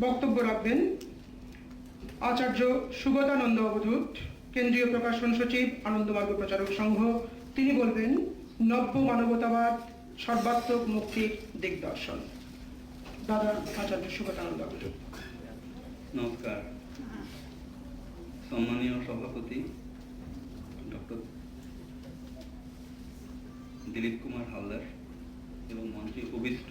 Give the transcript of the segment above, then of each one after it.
বক্তব্য রাখবেন আচার্য সুগতানন্দ অবধূত, কেন্দ্রীয় প্রকাশন সচিব, আনন্দমার্গ প্রচারক সংঘ। তিনি বলবেন নব্য মানবতাবাদ, সর্বাত্মক মুক্তির দিগদর্শন। দাদা আচার্য সুগতানন্দ অবধূত। নমস্কার। সম্মানীয় সভাপতি ডক্টর দিলীপ কুমার হালদার এবং মঞ্চে উপবিষ্ট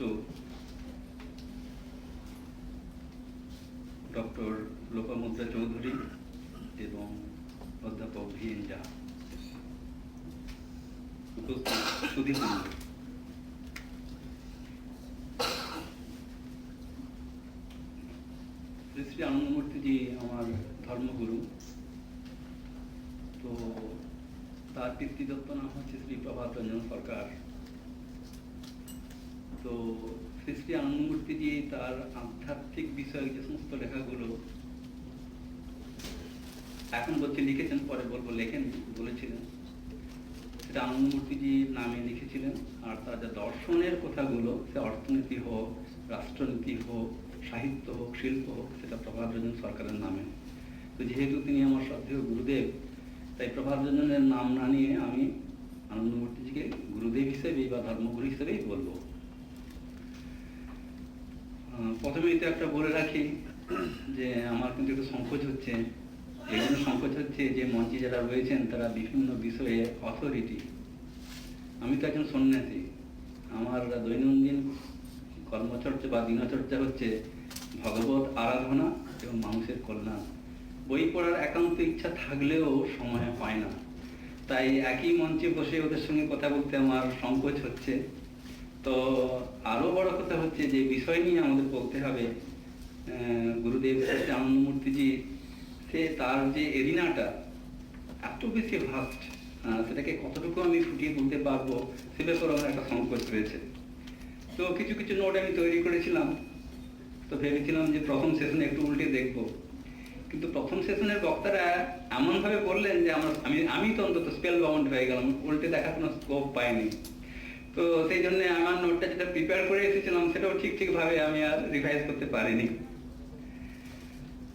ডক্টর লোপামুদ্রা চৌধুরী এবং অধ্যাপক ভিএন ঝা, উপস্থিত সুধীবৃন্দ, শ্রী শ্রী আনন্দমূর্তিজি আমার ধর্মগুরু। তো তার পিতৃদত্ত নাম হচ্ছে শ্রী প্রভাত রঞ্জন সরকার। তো শ্রী শ্রী আনন্দমূর্তিজি তার আধ্যাত্মিক বিষয়ে যে সমস্ত লেখাগুলো এখন বলছে লিখেছেন, পরে বলবো লেখেন, বলেছিলেন, সেটা আনন্দমূর্তিজি নামে লিখেছিলেন। আর তার যে দর্শনের কথাগুলো, সে অর্থনীতি হোক, রাষ্ট্রনীতি হোক, সাহিত্য হোক, শিল্প হোক, সেটা প্রভাত রঞ্জন সরকারের নামে। তো যেহেতু তিনি আমার শ্রদ্ধেয় গুরুদেব, তাই প্রভাত রঞ্জনের নাম না নিয়ে আমি আনন্দমূর্তিজিকে গুরুদেব হিসেবেই বা ধর্মগুরু হিসেবেই বলবো। প্রথমে এটা একটা বলে রাখি যে আমার কিন্তু একটু সংকোচ হচ্ছে। এই জন্য সংকোচ হচ্ছে যে মঞ্চে যারা রয়েছেন তারা বিভিন্ন বিষয়ে অথরিটি। আমি তো একজন সন্ন্যাসী। আমার দৈনন্দিন কর্মচর্চা বা দিনচর্চা হচ্ছে ভগবত আরাধনা এবং মানুষের কল্যাণ। বই পড়ার একান্ত ইচ্ছা থাকলেও সময় পায় না, তাই একই মঞ্চে বসে ওদের সঙ্গে কথা বলতে আমার সংকোচ হচ্ছে। তো আরো বড় কথা হচ্ছে যে বিষয় নিয়ে আমাদের বলতে হবে, গুরুদেব আনন্দমূর্তিজি সে তার যে এরিনাটা এত বেশি ভাস্ট, সেটাকে কতটুকু আমি ফুটিয়ে তুলতে পারবো সে ব্যাপারে আমার একটা সংকোচ রয়েছে। তো কিছু কিছু নোট আমি তৈরি করেছিলাম। তো ভেবেছিলাম যে প্রথম সেশনে একটু উল্টে দেখবো, কিন্তু প্রথম সেশনের বক্তারা এমনভাবে বললেন যে আমি তো অন্তত স্পেল বাউন্ড হয়ে গেলাম, উল্টে দেখার কোনো স্কোপ পাইনি। তো সেই জন্য আমার নোটটা যেটা প্রিপেয়ার করে এসেছিলাম সেটাও ঠিকভাবে আমি আর রিভাইজ করতে পারিনি।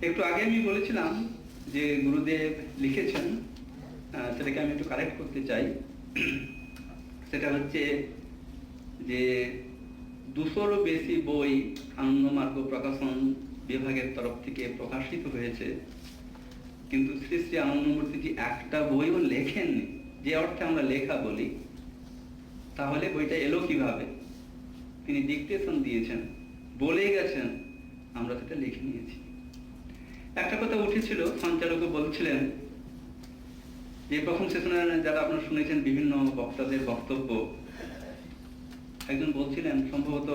একটু আগে আমি বলেছিলাম যে গুরুদেব লিখেছেন, সেটাকে আমি একটু কারেক্ট করতে চাই। সেটা হচ্ছে যে 200-রও বেশি বই আনন্দমার্গ প্রকাশন বিভাগের তরফ থেকে প্রকাশিত হয়েছে, কিন্তু শ্রী শ্রী আনন্দমূর্তিজি একটা বইও লেখেননি। যে অর্থে আমরা লেখা বলি, তাহলে বইটা এলো কিভাবে? তিনি ডিকটেশন দিয়েছেন, বলে গেছেন, আমরা সেটা লিখে নিয়েছি। একটা কথা উঠেছিল, সঞ্চালকও বলছিলেন যে প্রথম সেশনে যারা আপনারা শুনেছেন বিভিন্ন বক্তাদের বক্তব্য, একজন বলছিলেন, সম্ভবত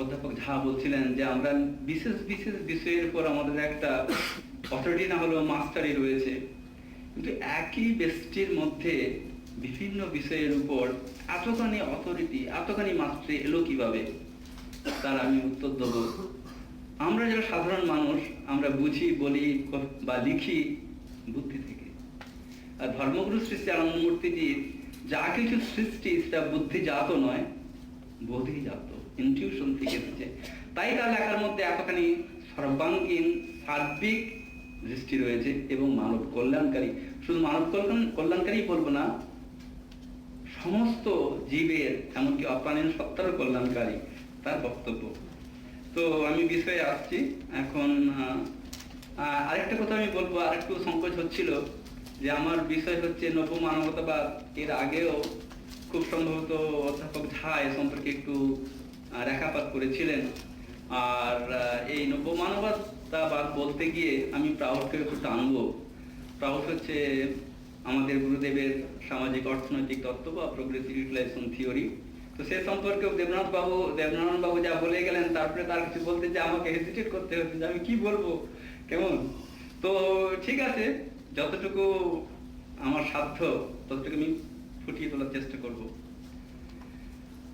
অধ্যাপক ঝা বলছিলেন যে আমরা বিশেষ বিশেষ বিষয়ের উপর আমাদের একটা অথরিটি না হলেও মাস্টারি রয়েছে, কিন্তু একই ব্যক্তির মধ্যে বিভিন্ন বিষয়ের উপর এতখানি অথরিটি, এতখানি মাস্টারি এলো কিভাবে? তার আমি উত্তর দেব, আমরা যারা সাধারণ মানুষ আমরা বুঝি, বলি বা লিখি বুদ্ধি থেকে। আর ধর্মগুরু শ্রী শ্রী আনন্দমূর্তিজি যা কিছু সৃষ্টি সেটা বুদ্ধিজাত নয়, বোধিজাত, ইনটিউশন থেকে এসেছে। তাই তার লেখার মধ্যে এতখানি সর্বাঙ্গীন সার্বিক দৃষ্টি রয়েছে এবং মানব কল্যাণকারী। শুধু মানব কল্যাণকারী বলবো না, সমস্ত জীবের, এমনকি অপ্রাণীন সত্তার কল্যাণকারী তার বক্তব্য। তো আমি বিষয়ে আসছি এখন। আরেকটা কথা আমি বলবো, আরেকটু সংকোচ হচ্ছিল যে আমার বিষয় হচ্ছে নব্য মানবতাবাদ। এর আগেও খুব সম্ভবত অধ্যাপক ঝা এ সম্পর্কে একটু রেখাপাত করেছিলেন। আর এই নব্য মানবতাবাদ বলতে গিয়ে আমি প্রাউডকে একটু টানবো। প্রাউড হচ্ছে আমাদের গুরুদেবের সামাজিক অর্থনৈতিক তত্ত্ব বা প্রোগ্রেসিভ ইউটিলাইজেশন থিওরি। তো সে সম্পর্কে দেবনারায়ণ বাবু যা বলে গেলেন, তারপরে তার কিছু বলতে যে আমাকে হেজিটেট করতে হচ্ছে যে আমি কি বলবো, কেমন। তো ঠিক আছে, যতটুকু আমার সাধ্য ততটুকু আমি ফুটিয়ে তোলার চেষ্টা করব।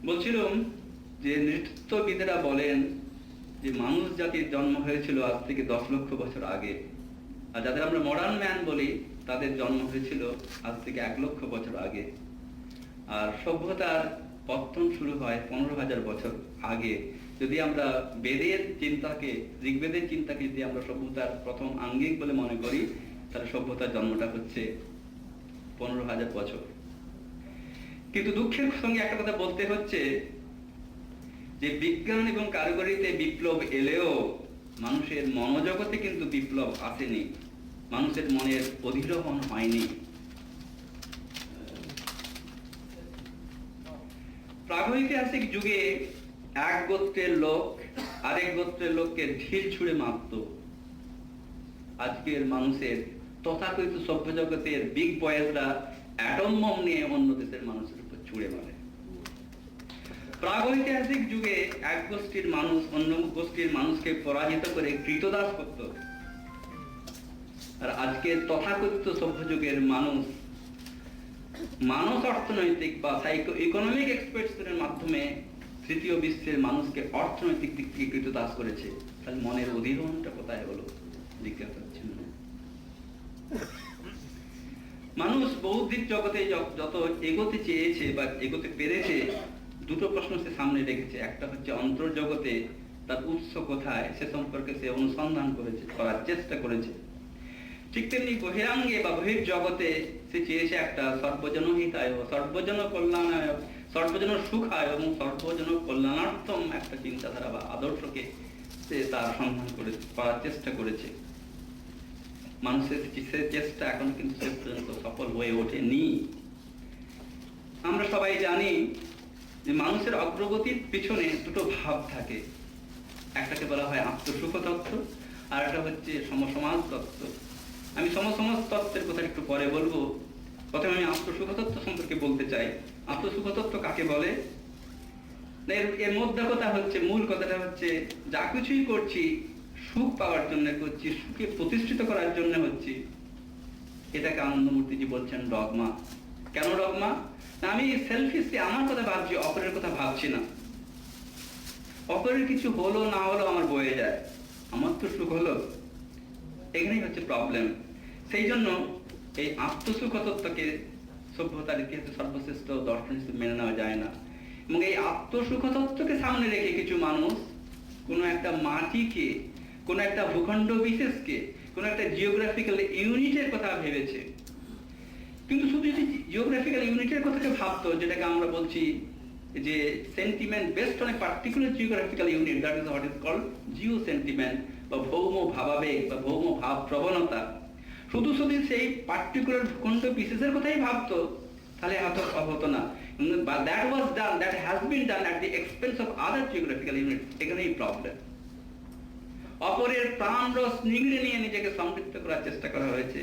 বলছিলাম যে নৃত্যবিদেরা বলেন যে মানুষ জাতির জন্ম হয়েছিল আজ থেকে 10 লক্ষ বছর আগে, আর যাদের আমরা মডার্ন ম্যান বলি তাদের জন্ম হয়েছিল আজ থেকে 1 লক্ষ বছর আগে। আর সভ্যতার পত্তন শুরু হয় 15,000 বছর আগে, যদি আমরা বেদের চিন্তাকে, ঋগ্বেদের চিন্তাকে যদি আমরা সভ্যতার প্রথম আঙ্গিক বলে মনে করি, তাহলে সভ্যতার জন্মটা হচ্ছে 15,000 বছর। কিন্তু দুঃখের সঙ্গে একটা কথা বলতে হচ্ছে যে বিজ্ঞান এবং কারিগরিতে বিপ্লব এলেও মানুষের মনোজগতে কিন্তু বিপ্লব আসেনি, মানুষের মনের অধিরোহণ হয়নি। প্রাগৈতিহাসিক যুগে এক গোত্রের লোক আরেক গোত্রের লোককে ঢিল ছুঁড়ে মারত। আজকের মানুষের তথাকথিত সভ্য জগতের বিগ বয়েজরা অ্যাটম বম নিয়ে অন্য দেশের মানুষের উপর ছুঁড়ে মারে। প্রাগৈতিহাসিক যুগে এক গোষ্ঠীর মানুষ অন্য গোষ্ঠীর মানুষকে পরাজিত করে কৃতদাস করত, আর আজকে তথাকথিত সভ্য যুগের মানুষ অর্থনৈতিক বা সাইকো ইকোনমিক এক্সপার্টসের মাধ্যমে তৃতীয় বিশ্বের মানুষকে অর্থনৈতিক দিক থেকে কৃতদাস করেছে। তাহলে মনের অধিরোহণটা কোথায় হলো জিজ্ঞাসা হচ্ছে। মানুষ বৌদ্ধিক জগতে যত এগোতে চেয়েছে বা এগোতে পেরেছে, দুটো প্রশ্ন সে সামনে রেখেছে। একটা হচ্ছে অন্তর্জগতে তার উৎস কোথায় সে সম্পর্কে সে অনুসন্ধান করার চেষ্টা করেছে। ঠিক তেমনি বহিরাঙ্গে বা বহির জগতে সে চেয়েছে একটা সর্বজন হিতায়, সর্বজন কল্যাণায়, সর্বজন সুখায় এবং সর্বজন কল্যাণার্থম একটা চিন্তাধারা বা আদর্শকে সে তার সন্ধান করার চেষ্টা করেছে। মানুষের চেষ্টা এখন কিন্তু শেষ পর্যন্ত সফল হয়ে ওঠেনি। আমরা সবাই জানি যে মানুষের অগ্রগতির পিছনে দুটো ভাব থাকে, একটাকে বলা হয় আত্মসুখ তত্ত্ব, আর একটা হচ্ছে সমসমাজ তত্ত্ব। আমি সমসমাজ তত্ত্বের কথা একটু পরে বলবো, প্রথমে আমি আত্মসুখ তত্ত্ব সম্পর্কে বলতে চাই। আত্মসুখ তত্ত্ব কাকে বলে? এর মধ্যে কথা হচ্ছে, মূল কথাটা হচ্ছে যা কিছুই করছি সুখ পাওয়ার জন্য করছি, সুখে প্রতিষ্ঠিত করার জন্য হচ্ছে। এটাকে আনন্দমূর্তিজি বলছেন ডগমা। কেন ডগমা? আমি সেলফিশলি আমার কথা ভাবছি, অপরের কথা ভাবছি না। অপরের কিছু হলো না হলো আমার বয়ে যায়, আমার তো সুখ হলো। এখানেই হচ্ছে প্রবলেম। সেই জন্য এই আত্মসুখ তত্ত্বকে সভ্যতার ইতিহাসে সর্বশ্রেষ্ঠ দর্শন হিসেবে মেনে নেওয়া যায় না। এবং এই আত্মসুখ তত্ত্বকে সামনে রেখে কিছু মানুষ কোনো একটা মাটিকে, কোনো একটা ভূখণ্ড বিশেষকে, কোনো একটা জিওগ্রাফিক্যাল ইউনিটের কথা ভেবেছে। কিন্তু শুধু যদি জিওগ্রাফিক্যাল ইউনিটের কথাকে ভাবতো, যেটাকে আমরা বলছি যে sentiment based on a particular geographical unit, that is what is called geo sentiment বা ভৌম ভাবাবেগ বা ভৌম ভাব প্রবণতা, শুধু সেই পার্টিকুলার ভূখণ্ড বিশেষের কথাই ভাবতো, তাহলে এত হতো না। But that was done, that has been done at the expense of other geographical units. এখানেই প্রবলেম। অপরের প্রাণ রস নিংড়ে নিয়ে নিজেকে সমৃদ্ধ করার চেষ্টা করা হয়েছে।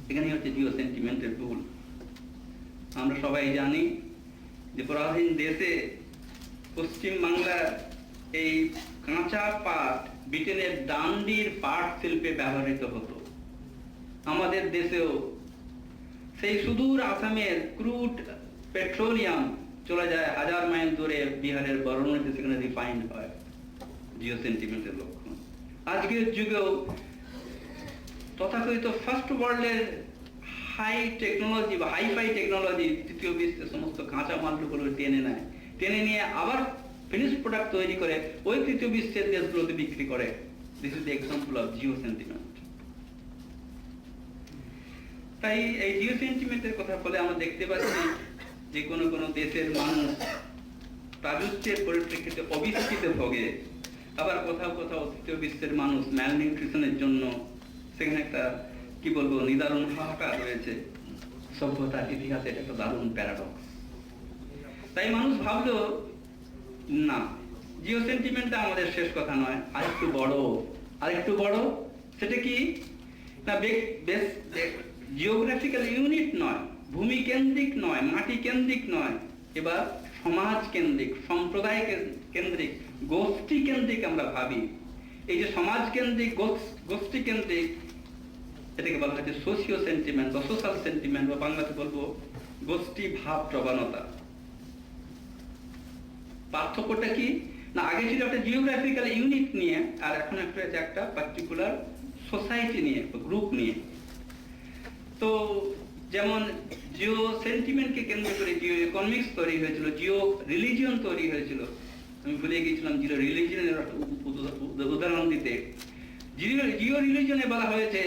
এখানেই হচ্ছে জিও সেন্টিমেন্টের ভুল। আমরা সবাই জানি যে পরাধীন দেশে পশ্চিম বাংলার এই কাঁচা পাট ব্রিটেনের ডান্ডির পাট শিল্পে ব্যবহৃত হতো। আমাদের দেশেও সেই সুদূর আসামের ক্রুড পেট্রোলিয়াম চলে যায় 1000 মাইল দূরে বিহারের বরুণীতে, সেখানে রিফাইন্ড হয়। জিও সেন্টিমেন্টের লক্ষণ। আজকের যুগেও তথাকথিত ফার্স্ট ওয়ার্ল্ডের হাই টেকনোলজি বা হাইফাই টেকনোলজি তৃতীয় বিশ্বের সমস্ত কাঁচা মালগুলো টেনে নিয়ে আবার ফিনিশ প্রোডাক্ট তৈরি করে ওই তৃতীয় বিশ্বের দেশগুলোতে বিক্রি করে। This is the example of Jio sentiment. তাই এই জিও সেন্টিমেন্টের কথা বলে আমরা দেখতে পাচ্ছি যে কোনো কোনো দেশের মানুষ প্রাচুর্যের পরিপ্রেক্ষিতে অবিষ্কৃত ভোগে, আবার কোথাও কোথাও তৃতীয় বিশ্বের মানুষ ম্যালনিউট্রিশনের জন্য সেখানে একটা কি বলবো নিদারুণ হাহাকার রয়েছে। সভ্যতার ইতিহাসে এটা একটা দারুণ প্যারাডক্স। তাই মানুষ ভাবলো না, জিও সেন্টিমেন্টটা আমাদের শেষ কথা নয়, আরেকটু বড়। সেটা কি না, জিওগ্রাফিক্যাল ইউনিট নয়, ভূমি কেন্দ্রিক নয়, মাটি কেন্দ্রিক নয়, এবার সমাজ কেন্দ্রিক, সম্প্রদায় কেন্দ্রিক, গোষ্ঠী কেন্দ্রিক আমরা ভাবি। এই যে সমাজ কেন্দ্রিক, গোষ্ঠী কেন্দ্রিক, এটাকে বলা হচ্ছে সোশিও সেন্টিমেন্ট বা সোশ্যাল সেন্টিমেন্ট, বা বাংলাতে বলবো গোষ্ঠী ভাব প্রবণতা। পার্থক্যটা কি না, আগে ছিল একটা জিওগ্রাফিক্যাল ইউনিট নিয়ে, আর এখন একটা পার্টিকুলার সোসাইটি নিয়ে, গ্রুপ নিয়ে। তো যেমন জিও সেন্টিমেন্টকে কেন্দ্র করে জিও ইকোনমিক্স তৈরি হয়েছিল, জিও রিলিজিয়ন তৈরি হয়েছিল, আমি ভুলে গিয়েছিলাম জিরো রিলিজিয়নের উদাহরণ দিতে। জিরো রিলিজনে বলা হয়েছে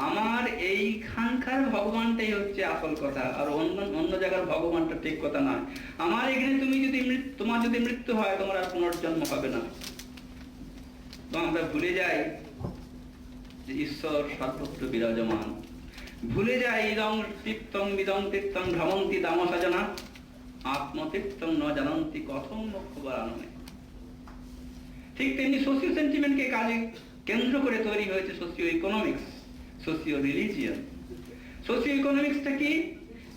আমার এইখানকার ভগবানটাই হচ্ছে আসল কথা, আর অন্য অন্য জায়গার ভগবানটা ঠিক কথা নয়। আমার এখানে তোমার যদি মৃত্যু হয় তোমার আর পুনর্জন্ম হবে না। তো আমরা ভুলে যাই যে ঈশ্বর সর্বত্র বিরাজমান, ভুলে যাই ইদং তৃপ্তং বিদং তৃপ্তং ভ্রমন্তি দামসাজনা আত্মতৃপ্তং ন জানন্তি কথং মোক্ষ বারাণনে। ঠিক তেমনি সোশিও সেন্টিমেন্টকে কাজে কেন্দ্র করে তৈরি হয়েছে socio economics, socio religion. Socio ইকোনমিক্সটা কি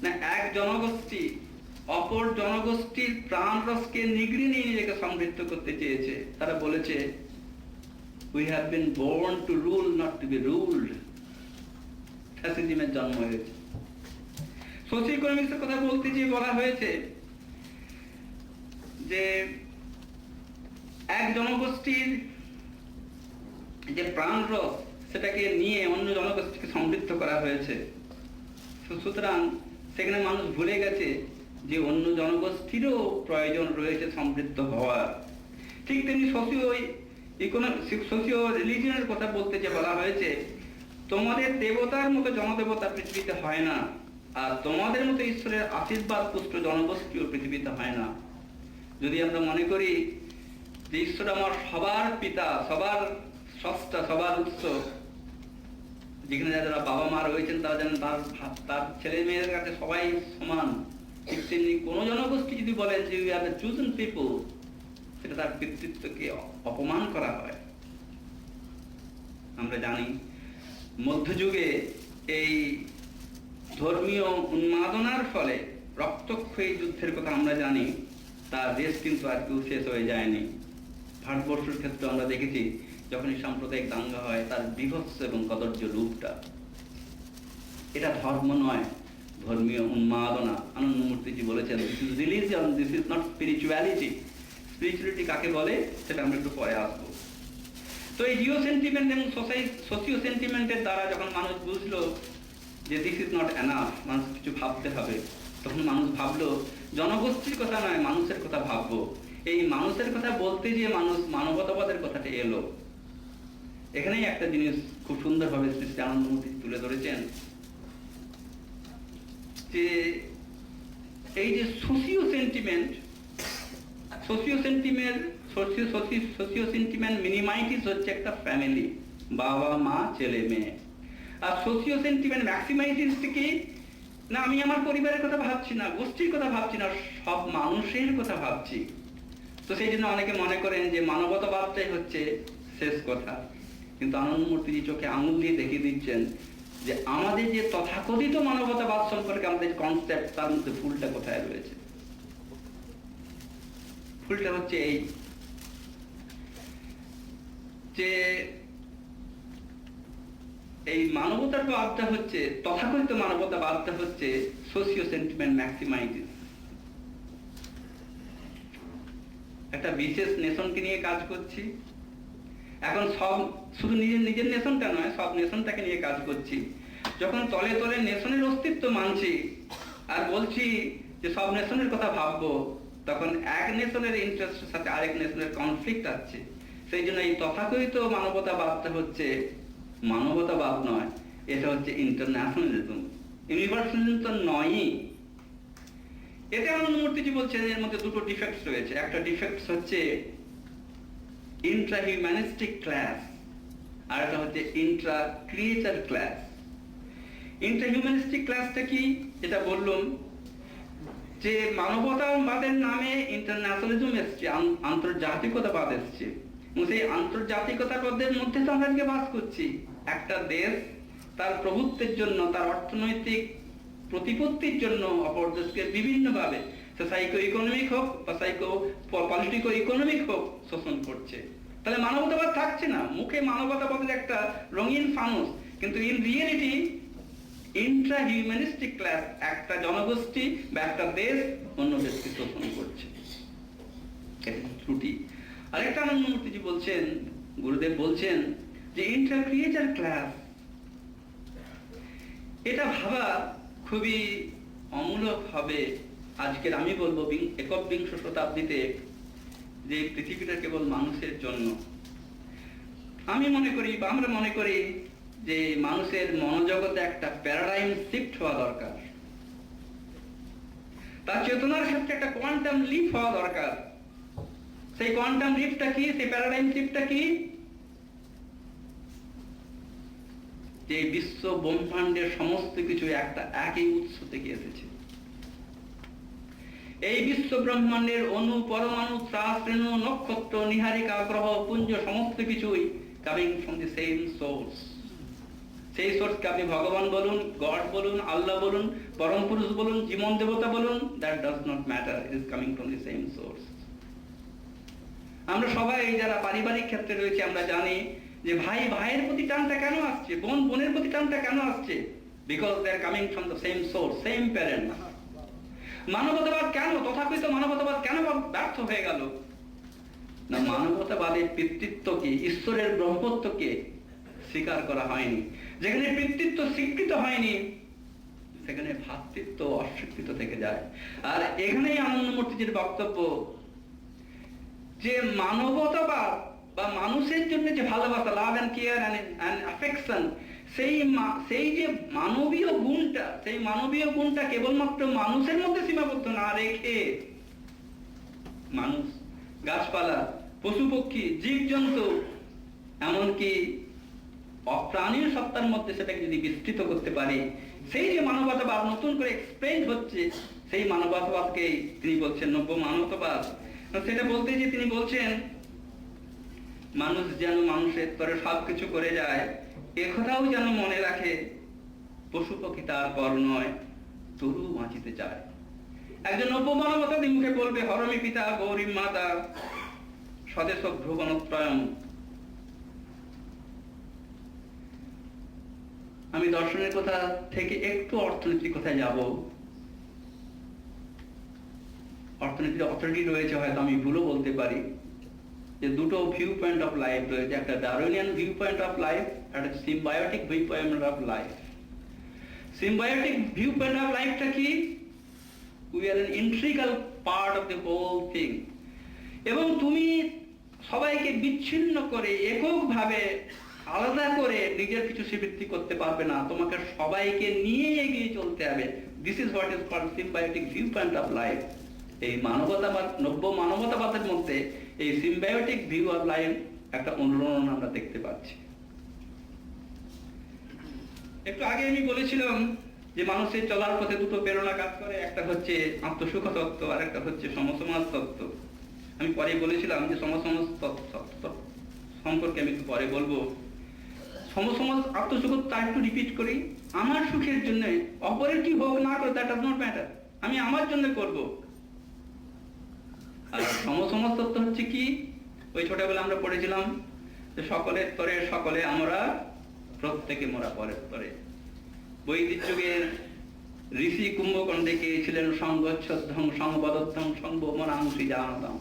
না, এক জনগোষ্ঠী অপর জনগোষ্ঠীর প্রাণ রসকে নিগড়ে নিয়ে নিজেকে সমৃদ্ধ করতে চেয়েছে। তারা বলেছে we have been born to rule not to be ruled। ফ্যাসিজমের জন্ম হয়েছে। সোশিও ইকোনমিক্সের কথা বলতে গিয়ে বলা হয়েছে যে এক জনগোষ্ঠীর যে প্রাণরস সেটাকে নিয়ে অন্য জনগোষ্ঠীকে সমৃদ্ধ করা হয়েছে। সুতরাং সেখানে মানুষ ভুলে গেছে যে অন্য জনগোষ্ঠীরও প্রয়োজন রয়েছে সমৃদ্ধ হওয়ার। ঠিক তেমনি সোশিও রিলিজিয়নের কথা বলতে যে বলা হয়েছে তোমাদের দেবতার মতো জনদেবতা পৃথিবীতে হয় না, আর তোমাদের মতো ঈশ্বরের আশীর্বাদ পুষ্ট জনগোষ্ঠীও পৃথিবীতে হয় না। যদি আমরা মনে করি যে ঈশ্বর আমার সবার পিতা, সবার স্রষ্টা, সবার উৎস, যেখানে যারা বাবা মা রয়েছেন তারা যেন তার ছেলে মেয়েদের কাছে সবাই সমান, ঠিক তেমনি কোন জনগোষ্ঠী যদি বলেন যে we are the chosen people, সেটা তার পিতৃত্বকে অপমান করা হয়। আমরা জানি মধ্যযুগে এই ধর্মীয় উন্মাদনার ফলে রক্তক্ষয়ী যুদ্ধের কথা আমরা জানি, তার দেশ কিন্তু আর কেউ শেষ হয়ে যায়নি। ভারতবর্ষের ক্ষেত্রে আমরা দেখেছি যখনই সাম্প্রদায়িক দাঙ্গা হয় তার বিভৎস এবং কদর্য রূপটা। এটা ধর্ম নয়, ধর্মীয় উন্মাদনা। আনন্দমূর্তিজি বলেছেন this is religion, this is not spirituality. Spirituality কাকে বলে সেটা আমরা একটু পরে আসবো। তো এই জিও সেন্টিমেন্ট এবং সোশিও সেন্টিমেন্টের দ্বারা যখন মানুষ বুঝলো যে দিস ইজ নট এনাফ, মানুষ কিছু ভাবতে হবে, তখন মানুষ ভাবলো জনগোষ্ঠীর কথা নয় মানুষের কথা ভাববো। এই মানুষের কথা বলতে গিয়ে মানুষ মানবতাবাদের কথাটা এলো। এখানেই একটা জিনিস খুব সুন্দরভাবে শ্রী আনন্দমূর্তি তুলে ধরেছেন যে এই যে সোশিও সেন্টিমেন্ট মিনিমাইটিস হচ্ছে একটা ফ্যামিলি, বাবা মা ছেলে মেয়ে। আর সোশিও সেন্টিমেন্ট ম্যাক্সিমাইটিস কি না, আমি আমার পরিবারের কথা ভাবছি না, গোষ্ঠীর কথা ভাবছি না, সব মানুষের কথা ভাবছি। তো সেই জন্য অনেকে মনে করেন যে মানবতাবাদটাই হচ্ছে শেষ কথা, কিন্তু আনন্দমূর্তিজি চোখে আঙুল দিয়ে দেখিয়ে দিচ্ছেন যে আমাদের যে তথাকথিত মানবতাবাদ সম্পর্কে আমাদের কনসেপ্ট, তার মধ্যে ফুলটা কোথায় রয়েছে। ফুলটা হচ্ছে এই যে এই মানবতার বাদটা হচ্ছে, তথাকথিত মানবতাবাদটা হচ্ছে সোশিও সেন্টিমেন্ট ম্যাক্সিমাইটিস। একটা বিশেষ নেশনকে নিয়ে কাজ করছি, এখন সব শুধু নিজের নেশনটা নয়, সব নেশনটাকে নিয়ে কাজ করছি। যখন তলে তলে নেশনের অস্তিত্ব মানছি আর বলছি যে সব নেশনের কথা ভাববো, তখন এক নেশনের ইন্টারেস্টের সাথে আরেক নেশনের কনফ্লিক্ট আসছে। সেই জন্য এই তথাকথিত মানবতাবাদটা হচ্ছে মানবতাবাদ নয়, এটা হচ্ছে ইন্টারন্যাশনালিজম। ইউনিভার্সালিজম তো নয়ই। এতে আনন্দমূর্তিজি বলছেন এর মধ্যে দুটো ডিফেক্টস রয়েছে। একটা ডিফেক্টস হচ্ছে ইন্ট্রা হিউম্যানিস্টিক ক্লাস, আর একটা হচ্ছে Intra creator class. Intra humanistic ক্লাসটা কি, যেটা বললাম যে মানবতাবাদের নামে ইন্টারন্যাশনালিজম এসছে, আন্তর্জাতিকতাবাদ এসছে, এবং সেই আন্তর্জাতিকতাবাদের মধ্যে তো আমরা আজকে বাস করছি। একটা দেশ তার প্রভুত্বের জন্য, তার অর্থনৈতিক প্রতিপত্তির জন্য অপর দেশকে বিভিন্নভাবে, সাইকো ইকোনমিক হোক বা পলিটিকো ইকোনমিক হোক, শোষণ করছে। তাহলে মানবতাবাদ থাকছে না। মুখে মানবতাবাদের একটা রঙিন ফানুস, কিন্তু in reality Intra humanistic class, একটা জনগোষ্ঠী বা একটা দেশ অন্য দেশকে শোষণ করছে। ত্রুটি। আরেকটা আনন্দমূর্তিজি বলছেন, গুরুদেব বলছেন যে ইন্ট্রা ক্রিয়েটার ক্লাস, এটা ভাবা খুবই অমূলক হবে আজকের, আমি বলবো একবিংশ শতাব্দীতে, যে এই পৃথিবীটা কেবল মানুষের জন্য। আমি মনে করি বা আমরা মনে করি যে মানুষের মনোজগতে একটা প্যারাডাইম শিফট হওয়া দরকার, তার চেতনার ক্ষেত্রে একটা কোয়ান্টাম লিপ হওয়া দরকার। সেই কোয়ান্টাম লিপটা কি, সেই প্যারাডাইম শিফটটা কি? যে বিশ্ব ব্রহ্মাণ্ডের সমস্ত কিছু একটা একই উৎস থেকে এসেছে। এই বিশ্ব ব্রহ্মাণ্ডের অণু, পরমাণু, ত্রাস, রেণু, নক্ষত্র, নিহারিকা, গ্রহ, পুঞ্জ সমস্ত কিছুই coming from the same source. সেই সোর্সকে আপনি ভগবান বলুন, গড বলুন, আল্লাহ বলুন, পরম পুরুষ বলুন, জীবন দেবতা বলুন, that does not matter, it is coming from the same source. আমরা সবাই যারা পারিবারিক ক্ষেত্রে রয়েছে আমরা জানি যে ভাই ভাইয়ের প্রতি টানটা কেন আসছে, বোন বোনের প্রতি টানটা কেন আসছে? Because they are coming from the same source, same parent. মানবতাবাদ কেন, তথাকথিত মানবতাবাদ কেন ব্যর্থ হয়ে গেল? না, মানবতাবাদের পিতৃত্বকে, ঈশ্বরের ব্রহ্মত্বকে স্বীকার করা হয়নি। যেখানে পিতৃত্ব স্বীকৃত হয়নি সেখানে ভ্রাতৃত্ব অস্বীকৃত থেকে যায়। আর এখানেই আনন্দমূর্তিজির বক্তব্য যে মানবতাবাদ বা মানুষের জন্য যে ভালোবাসা, love and care and affection, সেই যে মানবীয় গুণটা, সেই মানবীয় গুণটা কেবলমাত্র মানুষের মধ্যে সীমাবদ্ধ না রেখে মানুষ, গাছপালা, পশু পক্ষী, জীবজন্তু, এমনকি অপ্রাণীয় সত্তার মধ্যে সেটাকে যদি বিস্তৃত করতে পারে, সেই যে মানবতাবাদ নতুন করে এক্সপ্লেন হচ্ছে, সেই মানবতাবাদকে তিনি বলছেন নব্য মানবতাবাদ। সেটা বলতে যে তিনি বলছেন মানুষ যেন মানুষের তরে সবকিছু করে যায়, একথাও যেন মনে রাখে, পশু পক্ষী তার পর নয়, তরু বাঁচিতে চায়। একজন নব্য মানবতাবাদী মুখে বলবে হরমি পিতা গৌরী মাতা স্বদেশ ভ্রুবনত্রয়ম। আমি দর্শনের কথা থেকে একটু অর্থনীতির কথায় যাব। অর্থনীতির অথরিটি রয়েছে, হয়তো আমি ভুলও বলতে পারি, যে দুটো ভিউ পয়েন্ট অফ লাইফ রয়েছে, একটা Darwinian viewpoint of life, একটা symbiotic viewpoint of life. Symbiotic viewpoint of লাইফটা কি? We are an integral part of the whole thing. এবং তুমি সবাইকে বিচ্ছিন্ন করে, এককভাবে, আলাদা করে নিজের কিছু স্বীকৃতি করতে পারবে না, তোমাকে সবাইকে নিয়ে এগিয়ে চলতে হবে। This is what is called symbiotic viewpoint of life. এই মানবতাবাদ, নব্য মানবতাবাদের মধ্যে এই সিম্বায়োটিক ভিউ অফ লাইফ একটা অনুরণন আমরা দেখতে পাচ্ছি। একটু আগে আমি বলেছিলাম যে মানুষের চলার পথে দুটো প্রেরণা কাজ করে, একটা হচ্ছে আত্মসুখ তত্ত্ব আর একটা হচ্ছে সমসমাজ তত্ত্ব। আমি পরে বলেছিলাম যে সমসমাজ তত্ত্ব সম্পর্কে আমি একটু পরে বলবো। সমসমাজ আত্মসুখ তা একটু রিপিট করি, আমার সুখের জন্য, অপরের কি হোক না করে দ্যাট ডাজ নট ম্যাটার, আমি আমার জন্য করব। আর সমসমাজ তত্ত্ব হচ্ছে কি? ওই ছোটবেলা আমরা পড়েছিলাম যে সকলের তরে সকলে আমরা, প্রত্যেকে মোরা পরের তরে। বৈদিক যুগের ঋষি কুম্ভকণ্ডে ছিলেন সংগচ্ছদ্ধং সংবদ্ধং সংবমনাংশী জানতাম।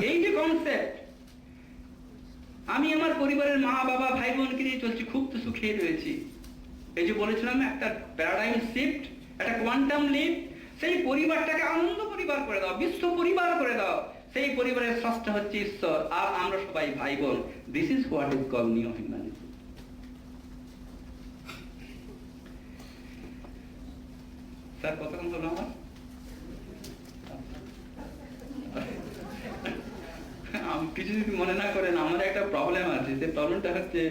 এই যে কনসেপ্ট, আমি আমার পরিবারের মা বাবা ভাই বোনকে নিয়ে চলছি, খুব তো সুখে রয়েছি। এই যে বলেছিলাম একটা প্যারাডাইম শিফট, একটা কোয়ান্টাম লিপ। সেই পরিবারটাকে আনন্দ পরিবার করে দাও, বিশ্ব পরিবার করে দাও। সেই পরিবারের স্রষ্টা হচ্ছে ঈশ্বর, আর আমরা সবাই ভাই বোন। This is what is called new humanity. Sir কতক্ষণ হলো আমার? কিছু যদি মনে না করেন, আমার একটা প্রবলেম আছে। যে প্রবলেমটা হচ্ছে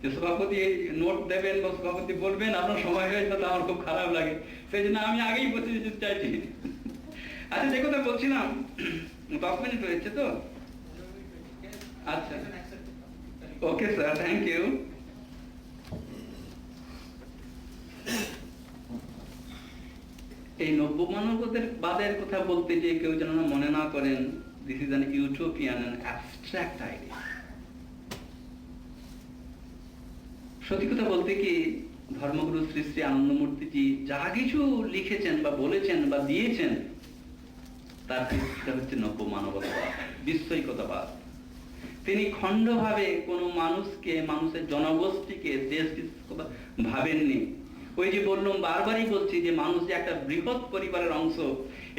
যে সভাপতি নোট দেবেন বা সভাপতি বলবেন, আপনার সময় হয়ে যাবে, আমার খুব খারাপ লাগে। সেই জন্য আমি আগেই বসে যেতে চাইছি। আচ্ছা, যে কথা বলছিলাম, 10 মিনিট হয়েছে তো? আচ্ছা, ওকে স্যার, থ্যাংক ইউ। এই নব্য মানবতার বাদের কথা বলতে যে কেউ যেন মনে না করেন this is an utopian and abstract idea. সত্যি কথা বলতে কি, ধর্মগুরু শ্রী শ্রী আনন্দমূর্তিজি যা কিছু লিখেছেন বা বলেছেন বা দিয়েছেন, তার ভিত্তিটা হচ্ছে নব্য মানবতাবাদ, বিশ্বৈকতাবাদ। তিনি খণ্ডভাবে কোনো মানুষকে, মানুষের জনগোষ্ঠীকে, দেশ কথা ভাবেননি। ওই যে বললাম, বারবারই বলছি যে মানুষ যে একটা বৃহৎ পরিবারের অংশ,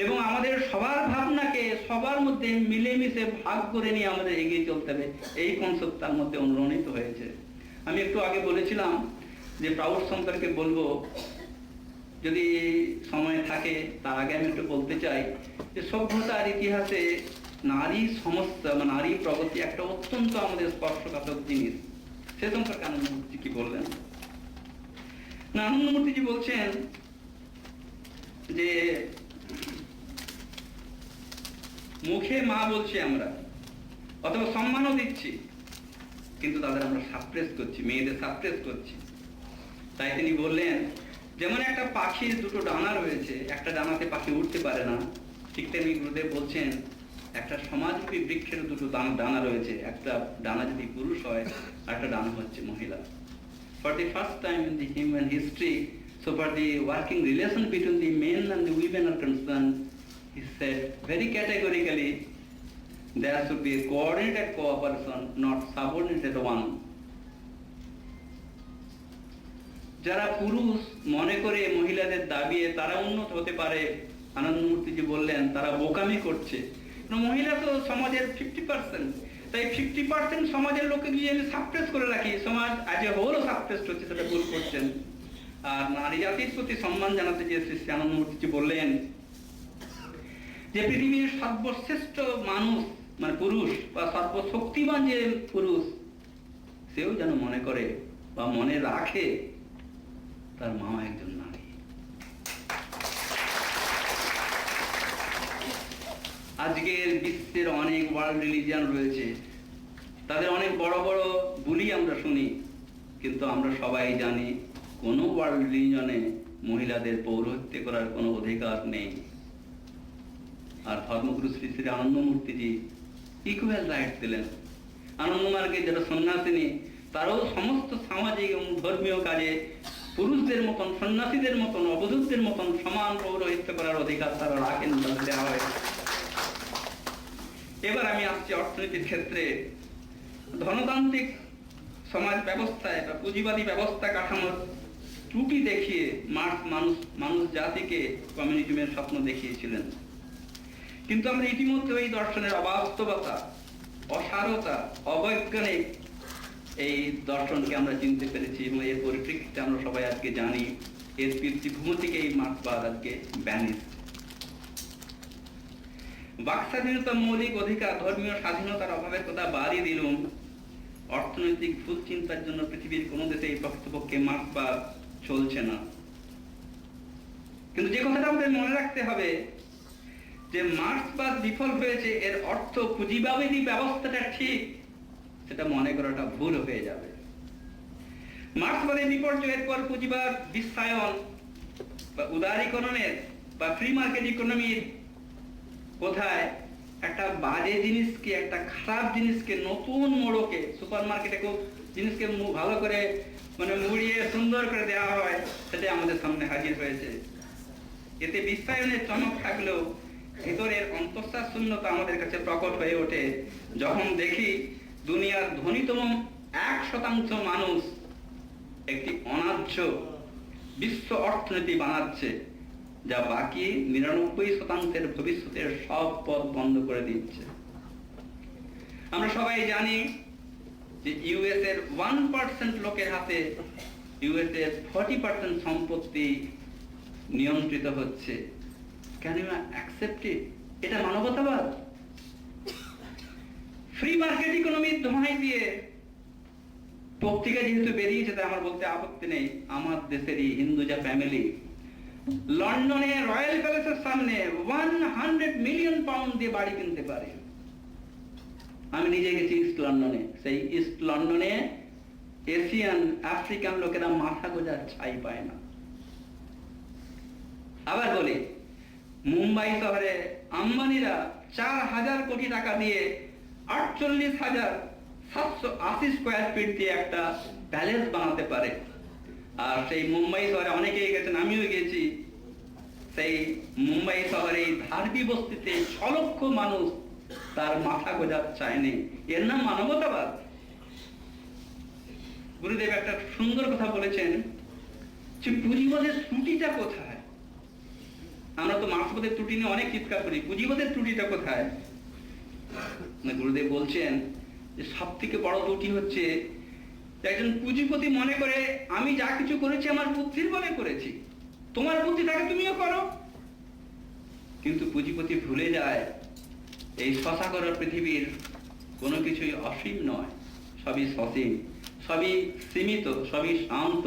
এবং আমাদের সবার ভাবনাকে সবার মধ্যে মিলেমিশে ভাগ করে নিয়ে আমাদের এগিয়ে চলতে হবে, এই কনসেপ্ট তার মধ্যে অনুরণিত হয়েছে। আমি একটু আগে বলেছিলাম যে প্রাউড সম্পর্কে বলবো, যদি সময় থাকে তার আগে আমি একটু বলতে চাই যে সভ্যতার ইতিহাসে নারী সমস্যা বা নারী প্রগতি একটা অত্যন্ত আমাদের স্পর্শকাতর জিনিস। সে সম্পর্কে আনন্দমূর্তি কি বললেন না, আনন্দমূর্তিজি বলছেন যে মুখে মা বলছি আমরা, অথবা সম্মানও দিচ্ছি, কিন্তু তাদের আমরা সাপ্রেস করছি, মেয়েদের সাপ্রেস করছি। তাই তিনি বললেন যেমন একটা পাখির দুটো ডানা রয়েছে, একটা ডানাতে পাখি উঠতে পারে না, ঠিক তেমনি গুরুদেব বলছেন একটা সমাজরূপী বৃক্ষের দুটো ডানা রয়েছে, একটা ডানা যদি পুরুষ হয় আর একটা ডানা হচ্ছে মহিলা। For the first time in the human history, so far the working relation between the men and the women are concerned, he said very categorically, there should be a coordinated cooperation, not subordinated one. যারা পুরুষ মনে করে মহিলাদের দাবিয়ে তারা উন্নত হতে পারে, আনন্দমূর্তিজি বললেন তারা বোকামি করছে। মহিলা তো সমাজের 50%, তাই 50% সমাজের লোককে যদি আমি সাপ্রেস করে রাখি, সমাজ আজ এ হোলও সাপ্রেস হচ্ছে, সেটা ভুল করছেন। আর নারী জাতির প্রতি সম্মান জানাতে যে শ্রী আনন্দমূর্তিজি বললেন যে পৃথিবীর সর্বশ্রেষ্ঠ মানুষ মানে পুরুষ বা সর্বশক্তিমান যে পুরুষ, সেও যেন মনে করে বা মনে রাখে তার মা একজন নারী। আজকের বিশ্বের অনেক ওয়ার্ল্ড রিলিজিয়ন রয়েছে, তাদের অনেক বড় বড় বুলি আমরা শুনি, কিন্তু আমরা সবাই জানি কোন ওয়ার্ল্ড রিলিজিয়নে মহিলাদের পৌরোহিত্য করার কোনো অধিকার নেই। আর ধর্মগুরু শ্রী শ্রী আনন্দমূর্তিজি ইকুয়াল রাইট দিলেন। আনন্দমার্গের যারা সন্ন্যাসিনী, তারাও সমস্ত সামাজিক এবং ধর্মীয় কাজে পুরুষদের মতন, সন্ন্যাসীদের মতন, অবধূতদের মতন সমান পৌরোহিত্য করার অধিকার তারা রাখেন, দেওয়া হয়। এবার আমি আসছি অর্থনীতির ক্ষেত্রে। ধনতান্ত্রিক সমাজ ব্যবস্থায় বা পুঁজিবাদী ব্যবস্থা কাঠামোর ত্রুটি দেখিয়ে মানুষ জাতিকে কমিউনিজমের স্বপ্ন দেখিয়েছিলেন। কিন্তু আমরা ইতিমধ্যে ওই দর্শনের অবাস্তবতা, অসারতা, অবৈজ্ঞানিক এই দর্শনকে আমরা চিনতে পেরেছি এবং এর পরিপ্রেক্ষিতে আমরা সবাই আজকে জানি এর পৃথিভূমি থেকে এই মার্ক্সবাদ আজকে ব্যানিশ। বাক স্বাধীনতা, মৌলিক অধিকার, ধর্মীয় স্বাধীনতার অভাবের কথা বাড়িয়ে দিলুম। অর্থনৈতিক ভুল চিন্তার জন্য পৃথিবীর কোন দেশে এই প্রকৃতপক্ষে মার্ক্সবাদ চলছে না। কিন্তু যে কথাটা আমাদের মনে রাখতে হবে যে মার্ক্সবাদ বিফল হয়েছে, এর অর্থ পুঁজিবাদী ব্যবস্থাটা ঠিক, সেটা মনে করাটা ভুল হয়ে যাবে। মার্ক্সবাদের বিপর্যয়ের পর পুঁজিবাদ বিশ্বায়ন বা উদারীকরণের বা ফ্রি মার্কেট ইকোনমির কোথায় একটা বাজে জিনিসকে, একটা খারাপ জিনিসকে নতুন মোড়কে, সুপার মার্কেটে খুব জিনিসকে ভালো করে মানে মুড়িয়ে সুন্দর করে দেওয়া হয়, সেটা আমাদের সামনে হাজির হয়েছে। এতে বিশ্বায়নের চমক থাকলেও ভিতরের অন্তঃশ্বাস শূন্যতা আমাদের কাছে প্রকট হয়ে ওঠে যখন দেখি দুনিয়ার ধনীতম 1% মানুষ একটি অন্যায্য বিশ্ব অর্থনীতি বানাচ্ছে, যা বাকি 99% ভবিষ্যতের সব পথ বন্ধ করে দিচ্ছে। আমরা সবাই জানি যে ইউএস এর 1% লোকের হাতে ইউএস এর 40% সম্পত্তি নিয়ন্ত্রিত হচ্ছে। Can you accept it? এটা মানবতাবাদ? ফ্রি মার্কেট ইকোনমির দোহাই দিয়ে পত্রিকা যেহেতু বেরিয়েছে, তাই আমার বলতে আপত্তি নেই, আমার দেশেরই হিন্দুজা ফ্যামিলি লন্ডনে রয়্যাল প্যালেসের সামনে 100 মিলিয়ন পাউন্ড দিয়ে বাড়ি কিনতে পারে। আমি নিজে গেছি ইস্ট লন্ডনে, সেই ইস্ট লন্ডনে এশিয়ান আফ্রিকান লোকেরা মাথা গোজার ছাই পায় না। আবার বলি, মুম্বাই শহরে আম্বানিরা 4000 কোটি টাকা দিয়ে 48,780 স্কোয়ার ফিট দিয়ে একটা প্যালেস বানাতে পারে। আর সেই মুম্বাই শহরে অনেকেই গেছেন, আমিও গেছি, সেই মুম্বাই শহরে ধারবি বস্তিতে 6 লক্ষ মানুষ তার মাথা গোজার চায় নেই। এর নাম মানবতাবাদ? গুরুদেব একটা সুন্দর কথা বলেছেন যে পুঁজিবাদের ত্রুটিটা কোথায়। আমরা তো মার্ক্সবাদের ত্রুটি নিয়ে অনেক চিৎকার করি, পুঁজিবাদের ত্রুটিটা কোথায়? গুরুদেব বলছেন যে সব থেকে বড় ত্রুটি হচ্ছে একজন পুঁজিপতি মনে করে আমি যা কিছু করেছি আমার বুদ্ধির বলে করেছি, তোমার বুদ্ধি থাকে তুমিও করো। কিন্তু পুঁজিপতি ভুলে যায় এই শশাকর পৃথিবীর কোনো কিছুই অসীম নয়, সবই সসীম, সবই সীমিত, সবই শান্ত,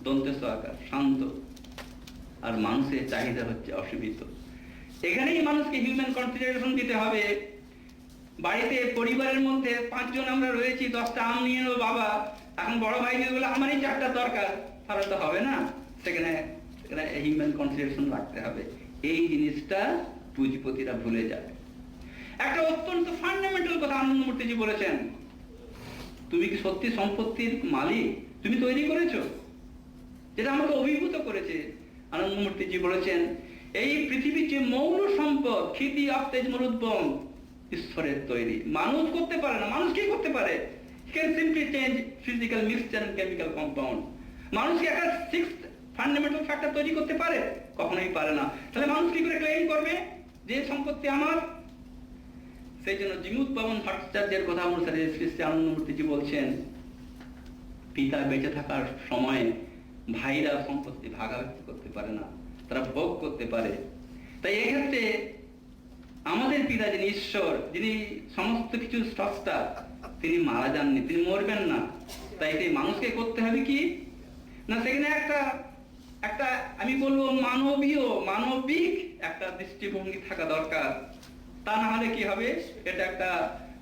দন্তেস আকার শান্ত, আর মানুষের চাহিদা হচ্ছে অসীমিত। এখানেই মানুষকে হিউম্যান কনসিডারেশন দিতে হবে। বাড়িতে পরিবারের মধ্যে 5 জন আমরা রয়েছি, 10টা আম নিয়ে নেবো বাবা, এখন বড় ভাই যদি বলে আমারই 4টা দরকার, তাহলে তো হবে না। সেখানে হিউম্যান কনসিডারেশন রাখতে হবে। এই জিনিসটা পুঁজিপতিরা ভুলে যায়। একটা অত্যন্ত ফান্ডামেন্টাল কথা আনন্দমূর্তিজি বলেছেন, তুমি কি সত্যি সম্পত্তির মালিক? তুমি তৈরি করেছো? যেটা আমাকে অভিভূত করেছে। আনন্দমূর্তিজি বলেছেন এই পৃথিবীর যে মৌল সম্পদ ক্ষিতি আপতেজ মরুদ্বম ঈশ্বরের তৈরি, মানুষ করতে পারে না। মানুষ কি করতে পারে? He can simply change physical mixture and chemical compound. মানুষ কি একটা 6th ফান্ডামেন্টাল ফ্যাক্টর তৈরি করতে পারে? কখনোই পারে না। তাহলে মানুষ কি করে ক্লেম করবে যে সম্পত্তি আমার? সেই জন্য জিমুত বামন ভট্টাচার্যের কথা অনুসারে শ্রী শ্রী আনন্দমূর্তিজি বলছেন পিতা বেঁচে থাকার সময়ে ভাইরা সম্পত্তি ভাগাভাগি করতে পারে না, তারা ভোগ করতে পারে। তাই এক্ষেত্রে আমাদের পিতা যিনি ঈশ্বর, যিনি সমস্ত কিছু স্রষ্টা, তিনি মারা যাননি, তিনি মরবেন না। তাই সেই মানুষকে করতে হবে কি না, সেখানে একটা আমি বলবো মানবিক একটা দৃষ্টিভঙ্গি থাকা দরকার। তা না হলে কি হবে, এটা একটা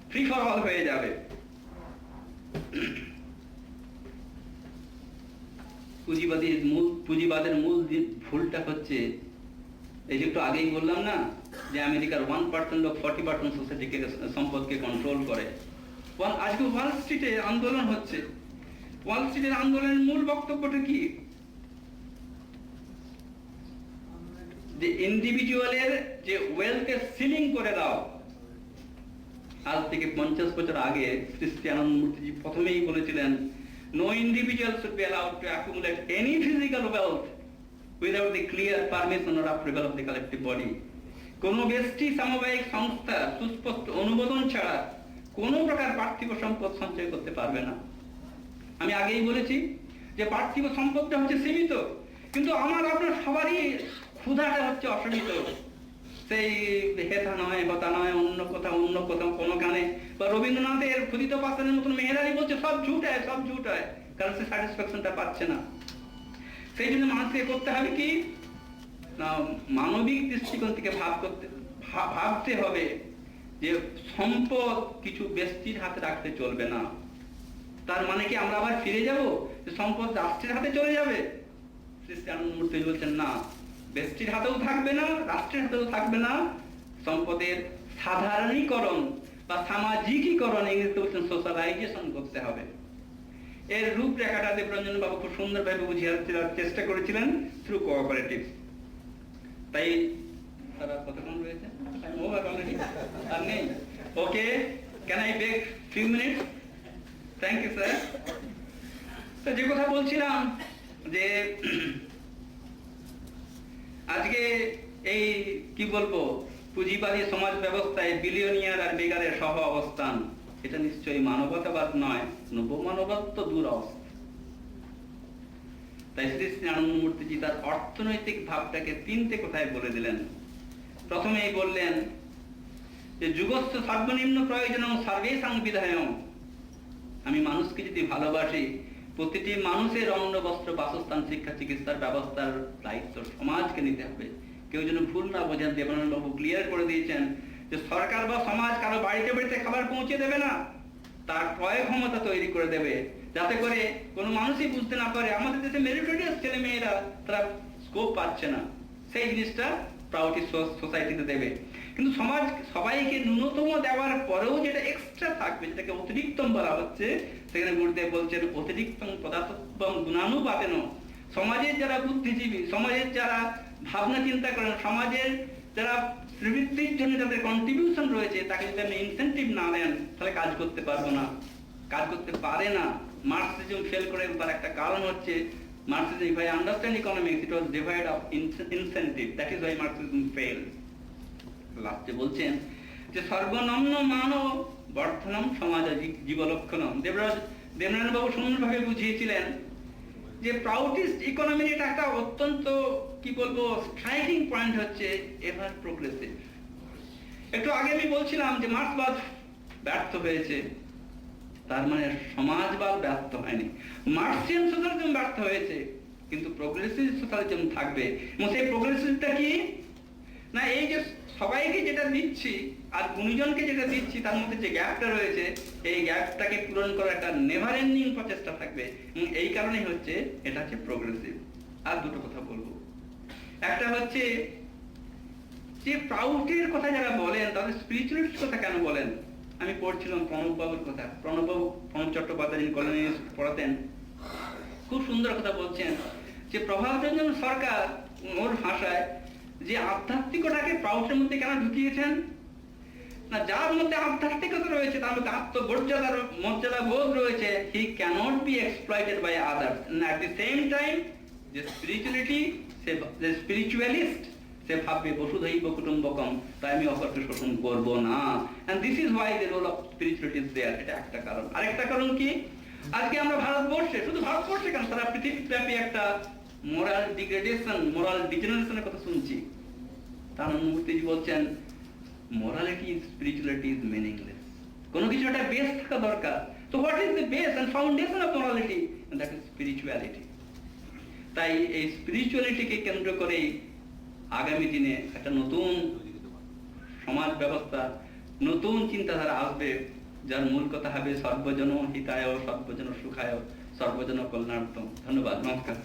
ফ্রি ফর অল হয়ে যাবে। পুঁজিবাদের মূল ভুলটা হচ্ছে এই যে একটু আগেই বললাম না যে আমেরিকার 1% লোক 40% সোসাইটিকে সম্পদকে কন্ট্রোল করে। আজকে ওয়াল স্ট্রিটে আন্দোলন হচ্ছে। ওয়াল স্ট্রিটের আন্দোলনের মূল বক্তব্যটা কি? যে ইন্ডিভিজুয়ালের যে ওয়েলথকে সিলিং করে দাও। আজ থেকে 50 বছর আগে শ্রী আনন্দমূর্তিজি প্রথমেই বলেছিলেন no individual should be allowed to accumulate any physical wealth without the clear permission or approval of the collective body. কোন ব্যক্তি সামবায়িক সংস্থা সুস্পষ্ট অনুমোদন ছাড়া কোন প্রকার পার্থিব সম্পদ সঞ্চয় করতে পারবে না। আমি আগেই বলেছি যে পার্থিব সম্পদটা হচ্ছে সীমিত, কিন্তু আমার আপনার সবারই ক্ষুধাটা হচ্ছে অসীমিত। সেই হেথা নয়, হতা নয়, অন্য কোথাও কোনো গানে বা রবীন্দ্রনাথের ক্ষুদিত পাত্রের মতন মেহেরানি বলছে সব ঝুট হয়, কারণ সে স্যাটিসফ্যাকশনটা পাচ্ছে না। সেই জন্য মানুষকে করতে হবে কি না, মানবিক দৃষ্টিকোণ থেকে ভাবতে হবে যে সম্পদ কিছু ব্যক্তির হাতে রাখতে চলবে না। তার মানে কি আমরা আবার ফিরে যাব যে সম্পদ রাষ্ট্রের হাতে চলে যাবে? শ্রী আনন্দমূর্তি বলছেন না, ব্যক্তির হাতেও থাকবে না, রাষ্ট্রের হাতেও থাকবে না। সম্পদের সাধারণীকরণ বা সামাজিকীকরণ, ইংরেজিতে বলছেন সোশ্যালাইজেশন করতে হবে। এর রূপরেখাটা দেবরঞ্জন বাবু খুব সুন্দরভাবে বুঝিয়ে দেওয়ার চেষ্টা করেছিলেন থ্রু কোঅপারেটিভ। তাই তারা কতক্ষণ রয়েছে? আর নেই? Okay, can I beg few minutes? Thank you sir. তো যে কথা বলছিলাম যে আজকে এই কি বলবো পুঁজিবাদী সমাজ ব্যবস্থায় বিলিয়নিয়ার আর বেগারের সহ অবস্থান, এটা নিশ্চয়ই মানবতাবাদ নয়, নব্য মানববাদ তো দূর অবস্থা। তাই শ্রী শ্রী আনন্দমূর্তিজি তার অর্থনৈতিক ভাবটাকে 3টে কথায় বলে দিলেন। প্রথমেই বললেন যে যুগস্থ সর্বনিম্ন প্রয়োজন সর্বেষাং বিধায়ং। আমি মানুষকে যদি ভালোবাসি, প্রতিটি মানুষের অন্ন বস্ত্র বাসস্থান শিক্ষা চিকিৎসার ব্যবস্থার দায়িত্ব সমাজকে নিতে হবে। কেউ যেন ভুল না বোঝেন, দেবানন্দ বাবু ক্লিয়ার করে দিয়েছেন যে সরকার বা সমাজ কারো বাড়িতে বাড়িতে খাবার পৌঁছে দেবে না, তার ক্রয় ক্ষমতা তৈরি করে দেবে, যাতে করে কোনো মানুষই বুঝতে না পারে আমাদের দেশে মেরিটোরিয়াস ছেলে মেয়েরা তারা স্কোপ পাচ্ছে না। সেই জিনিসটা প্রাউডি সোসাইটিতে দেবে। কিন্তু সমাজ সবাইকে ন্যূনতম দেওয়ার পরেও যেটা এক্সট্রা থাকবে, যেটাকে অতিরিক্তম বলা হচ্ছে, সেখানে গুরুদেব বলছেন অতিরিক্তম পদার্থম গুণানুপাতেন। সমাজের যারা বুদ্ধিজীবী, সমাজের যারা ভাবনা চিন্তা করেন, সমাজের যারা প্রবৃত্তির জন্য যাদের কন্ট্রিবিউশন রয়েছে, তাকে যদি আপনি ইনসেন্টিভ না দেন তাহলে কাজ করতে পারবো না, কাজ করতে পারে না। মার্কসিজম ফেল করে তার একটা কারণ হচ্ছে Marxism, if I understand economics, it was devoid of incentive. That is why Marxism failed. লাস্টে বলছেন যে সর্বনম্ন মানব বর্ধনম সমাজ জীবলক্ষণম। দেবনারায়ণ বাবু সুন্দরভাবে বুঝিয়েছিলেন যে প্রাউটিস্ট ইকোনমির এটা একটা অত্যন্ত কি বলবো স্ট্রাইকিং পয়েন্ট হচ্ছে এভার প্রোগ্রেসিভ। একটু আগে আমি বলছিলাম যে মার্ক্সবাদ ব্যর্থ হয়েছে, তার মানে সমাজবাদ ব্যর্থ হয়নি। মার্ক্সিয়ান সোশ্যালিজম ব্যর্থ হয়েছে, কিন্তু প্রোগ্রেসিভ সোশ্যালিজম থাকবে। এবং সেই প্রোগ্রেসিভটা কি না, এই যে সবাইকে যেটা দিচ্ছি আর গুণীজনকে যেটা দিচ্ছি তার মধ্যে যে গ্যাপটা রয়েছে, এই গ্যাপটাকে পূরণ করার একটা নেভার এন্ডিং প্রচেষ্টা থাকবে। এবং এই কারণেই হচ্ছে এটা হচ্ছে প্রোগ্রেসিভ। আর দুটো কথা বলবো, একটা হচ্ছে যে প্রাউটের কথা যারা বলেন তাদের স্পিরিচুয়ালিটির কথা কেন বলেন। আমি পড়ছিলাম প্রণববাবুর কথা। প্রণব চট্টোপাধ্যায় যিনি কলোনিয়ালিস্ট পড়াতেন, খুব সুন্দর কথা বলছেন যে প্রভাতরঞ্জন সরকার ওর ভাষায় যে আধ্যাত্মিকতাকে প্রাউটের মধ্যে কেন ঢুকিয়েছেন না, যার মধ্যে আধ্যাত্মিকতা রয়েছে তার মধ্যে মর্যাদা বোধ রয়েছে, he cannot be exploited by others. At the same time যে স্পিরিচুয়ালিটি, যে স্পিরিচুয়ালিস্ট সে ভাববে বসুধৈব কুটুম্বকম, তাই আমি অপরকে শোষণ করব না। And this is why the role of spirituality is there. এটা একটা কারণ। আরেকটা কারণ কি, আজকে আমরা ভারতবর্ষে, শুধু ভারতবর্ষে কেন সারা পৃথিবীব্যাপী একটা মোরাল ডিগ্রেডেশন, মোরাল ডিজেনারেশনের কথা শুনছি। তার মূর্তিজি বলছেন morality is spirituality is meaningless. কোনো কিছু একটা বেস থাকা দরকার। তো what is the base and foundation of morality? That is spirituality. তাই এই স্পিরিচুয়ালিটিকে কেন্দ্র করেই আগামী দিনে একটা নতুন সমাজ ব্যবস্থা, নতুন চিন্তাধারা আসবে, যার মূল কথা হবে সর্বজন হিতায়, সর্বজন সুখায়, সর্বজন কল্যাণার্থম। ধন্যবাদ, নমস্কার।